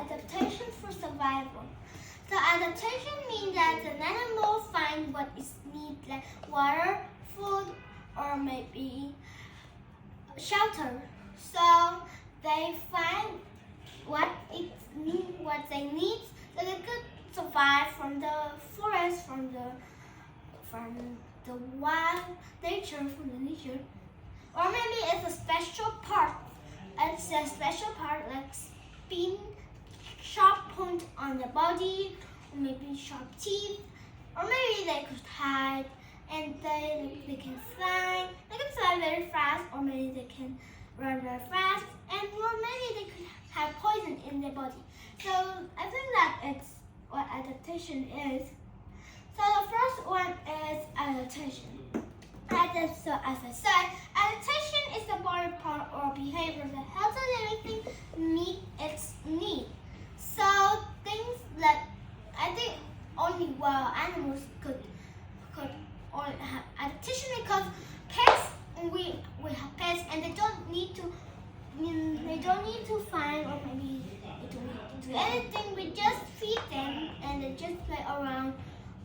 adaptation for survival. So adaptation means that an animal finds what it needs, like water, food, or maybe shelter. So they find what they need, so they could survive from the forest, from the wild nature, from the nature. Or maybe it's a special part. It's a special part like spin, sharp point on the body, or maybe sharp teeth, or maybe they could hide and they can fly. They can fly very fast, or maybe they can run very fast, and or maybe they could have poison in their body. So I think that it's what adaptation is. So the first one is adaptation. So as I said, adaptation is the body part or behavior that helps a living thing meet its need. So things that I think only wild animals could only have adaptation, because pets, we have pets and they don't need to find, or maybe they don't need to do anything. We just feed them and they just play around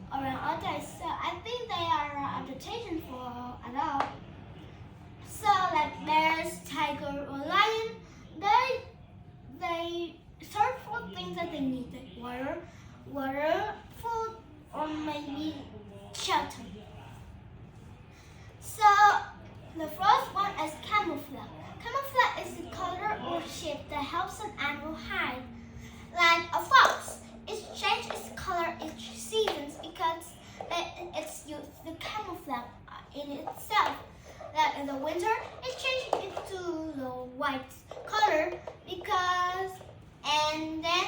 others. So I think they are adaptation for adults. So like bears, tiger, or lion, they search for things that they need, like water, food, or maybe shelter. So the first one is camouflage. Camouflage is the color or shape that helps an animal hide. Like a fox, it changes its color each season because it's used the camouflage in itself. Like in the winter, it changes into the white color and then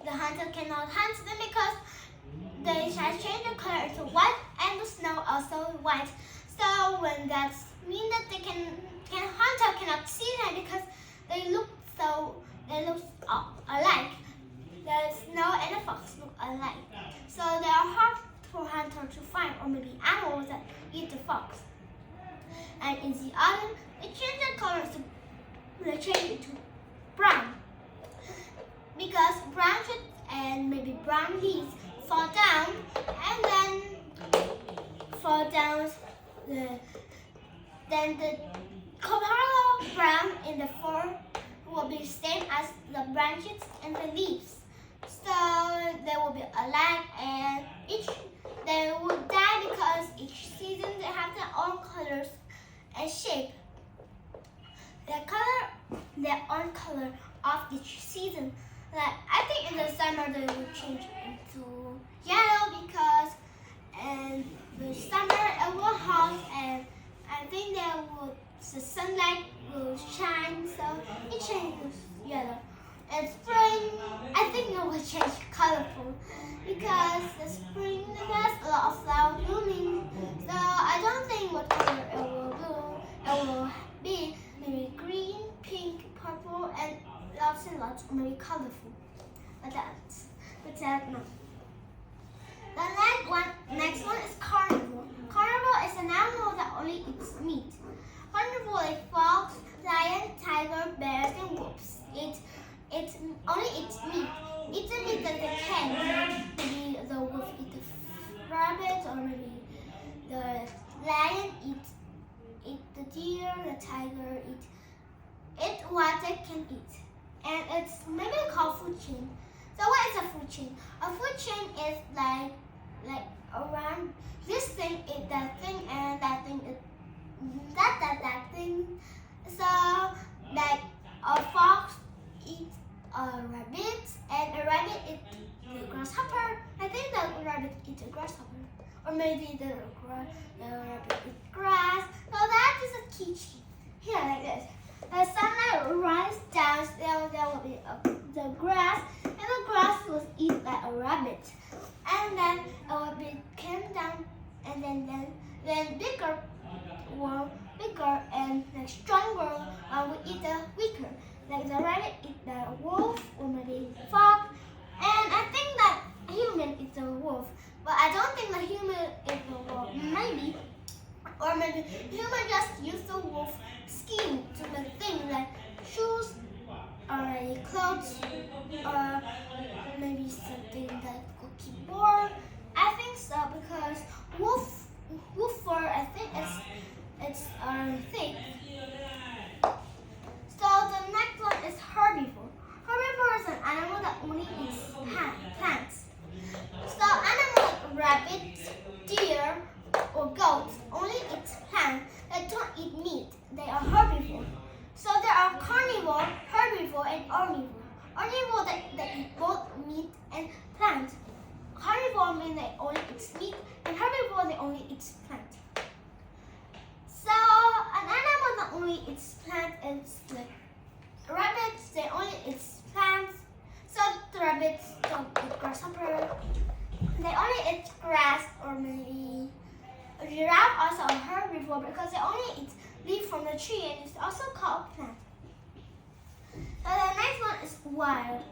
the hunter cannot hunt them because they change the color to white, and the snow also white. So when that means that hunter cannot see them because they look alike. The snow and the fox look alike. So they are hard for hunter to find, or maybe animals that eat the fox. And in the autumn, they change their colors they change it to brown, because branches and maybe brown leaves fall down, and then then the color brown in the fur will be same as the branches and the leaves. So they will be alike, and they will die because each season they have their own colors and shape. Their own color of each season. Like I think in the summer they will change into yellow because in the summer it will hot, and I think the sunlight will shine, so it changes yellow. In spring, I think it will change colorful because the spring has a lot of flowers blooming. So I don't think what color it will do. It will be maybe green, pink, purple, and lots, maybe colorful. But that's no. The next one is carnivore. Carnivore is an animal that only eats meat. Carnivore like fox, lion, tiger, bears, and wolves. It only eats meat. Eats the meat that they can. Maybe the wolf eats the rabbit, or maybe the lion eats the deer, the tiger eat what they can eat. And it's maybe called food chain. So what is a food chain? A food chain is like around this thing eat that thing, and that thing eat that thing. So like a fox eats a rabbit, and a rabbit eats the grasshopper. I think the rabbit eats a grasshopper, or maybe the rabbit eats grass. So that is a key chain. Here like this. The sunlight rises down, there will be the grass, and the grass will eat like a rabbit. And then it will be came down, and then bigger and like stronger will eat the weaker. Like the rabbit eat the wolf, or maybe fox. And I think that human eats the wolf, but I don't think the human eats the wolf. Maybe. Or maybe human just use the wolf skin to make things like shoes, or clothes, or thick. So the next one is herbivore. Herbivore is an animal that only eats plants. So animals like rabbits, deer, or goats only eat plants. They don't eat meat. They are herbivore. So there are carnivore, herbivore, and omnivore. Omnivore they eat both meat and plants. Carnivore means they only eat meat, and herbivore they only eat plants. So an animal that only eats plants is like rabbits. They only eat plants. So the rabbits don't eat grasshopper. They only eat grass, or maybe a giraffe also a herbivore because they only eat leaf from the tree, and it's also called plant. So the next one is wild.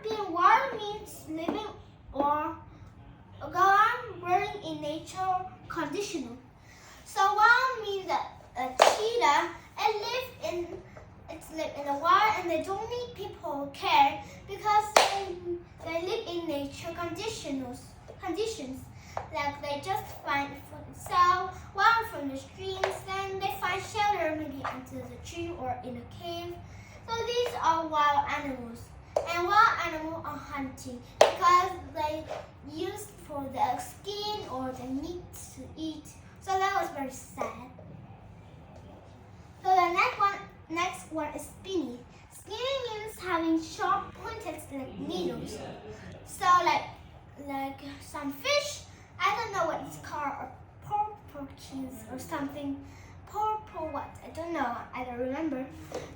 Being wild means living or go on running in nature conditional. So wild means that a cheetah live in the wild, and they don't need people care because they live in nature conditions. Like they just find food themselves, water from the streams, then they find shelter maybe under the tree or in a cave. So these are wild animals. And wild animals are hunting because they use for the skin or the meat to eat. So that was very sad. So the next one is spiny. Spiny means having sharp pointed like needles. So like some fish, I don't know what it's called, or porpoise or something. Purple what? I don't know. I don't remember.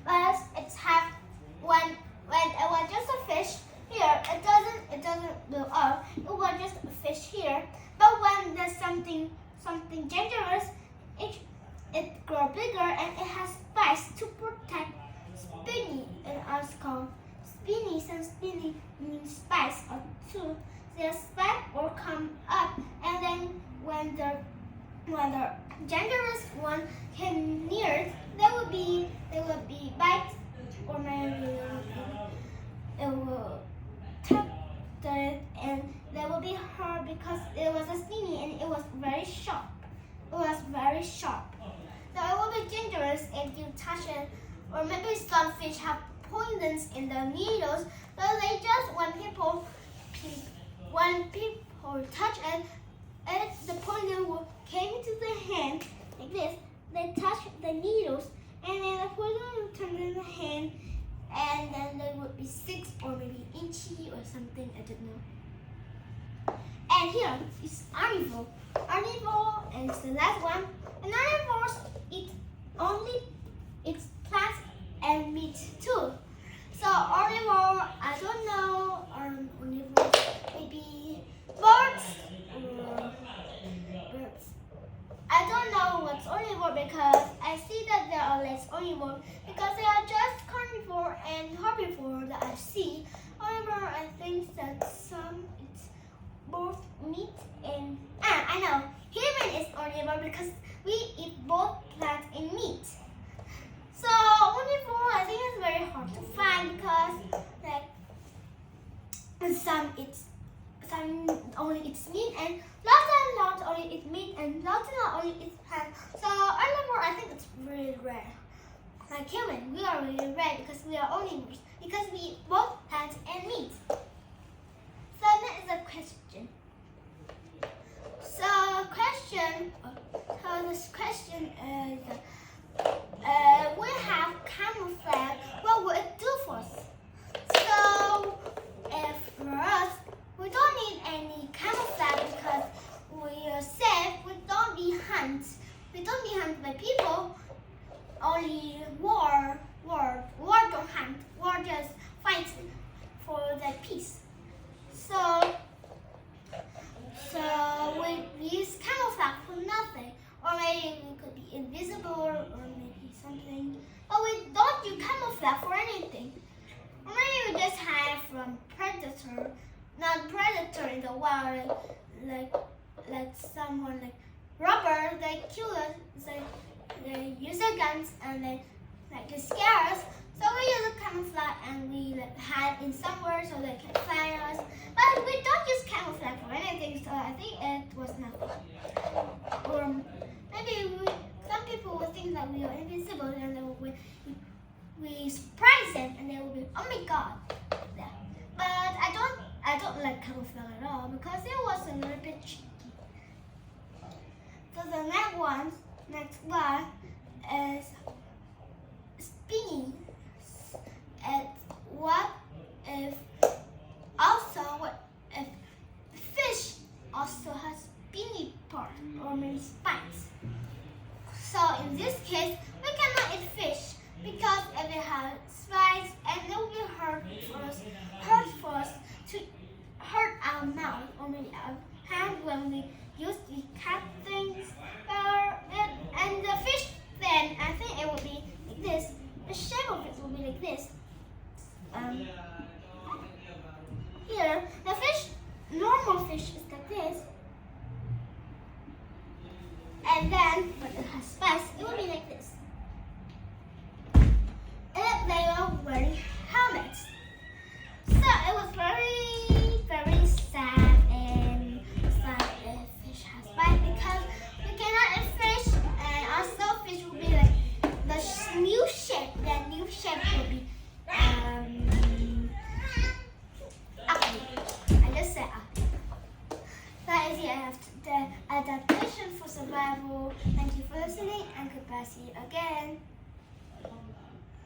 But it's have when it was just a fish here, it doesn't blow up. It was just a fish here. But when there's something dangerous, it grows bigger and it has spikes to protect spiny. And also called spiny. Some spiny means spikes or two. Their spike will come up, and then when the dangerous one came near, there will be bites, or maybe it will tap it, and they will be hurt because it was a spiny and it was very sharp. So it will be dangerous if you touch it, or maybe some fish have poisons in the needles. So they just when people touch it, the poison will came into the hand like this. They touch the needles, and then the poison will turn in the hand, and then they would be 6 or maybe itchy or something. I don't know. And here is omnivore. Omnivore is the last one. And omnivores only eat plants and meat too. So omnivore, I don't know, omnivore maybe birds. I don't know what's omnivore because I see that there are less omnivore because they are just carnivore and herbivore that I see. Omnivore, I think that some eat both meat and I know human is omnivore because we eat both plants and meat. So omnivore, I think it's very hard to find because some only eats meat, and lots only eat meat, and lots only eat plants. So omnivore, I think it's really rare. Like human, we are really rare because we are omnivores because we eat both plants and meat. So that is a question. So this question is, we have camouflage. What will it do for us? So if for us, we don't need any camouflage because we are safe. We don't be hunted. We don't be hunted by people. Only war don't hunt. War just fight for the peace. So we use camouflage for nothing. Or maybe we could be invisible or maybe something. But we don't use camouflage for anything. Or maybe we just hide from predator. Not predator in the wild, like someone like robber. They kill us. They use their guns and they scare us. So we use a camouflage and we hide in somewhere so they can find us. But we don't use camouflage for anything. So I think it was nothing. Or maybe some people will think that we are invincible, and they will we surprise them, and they will be, oh my god. Yeah. But I don't like camouflage at all because it was a little bit tricky. So the next one is spinning. And what if fish also has spinny part or maybe spines? So in this case, we cannot eat fish because if it has spines, and it will be hurt for us to hurt our mouth or maybe our hand when we use the cat things. And the fish then, I think it will be like this. The shape of it will be like this. Here, the fish, normal fish is like this. And then, when it has spines, it will be like this. And they are wearing helmets. So it was very, very sad and sad if fish has spines because we cannot eat fish, and also fish will be like the new shape. The new shape will be ugly. I just said ugly. That is the adaptation for survival. Thank you for listening, and goodbye. See you again.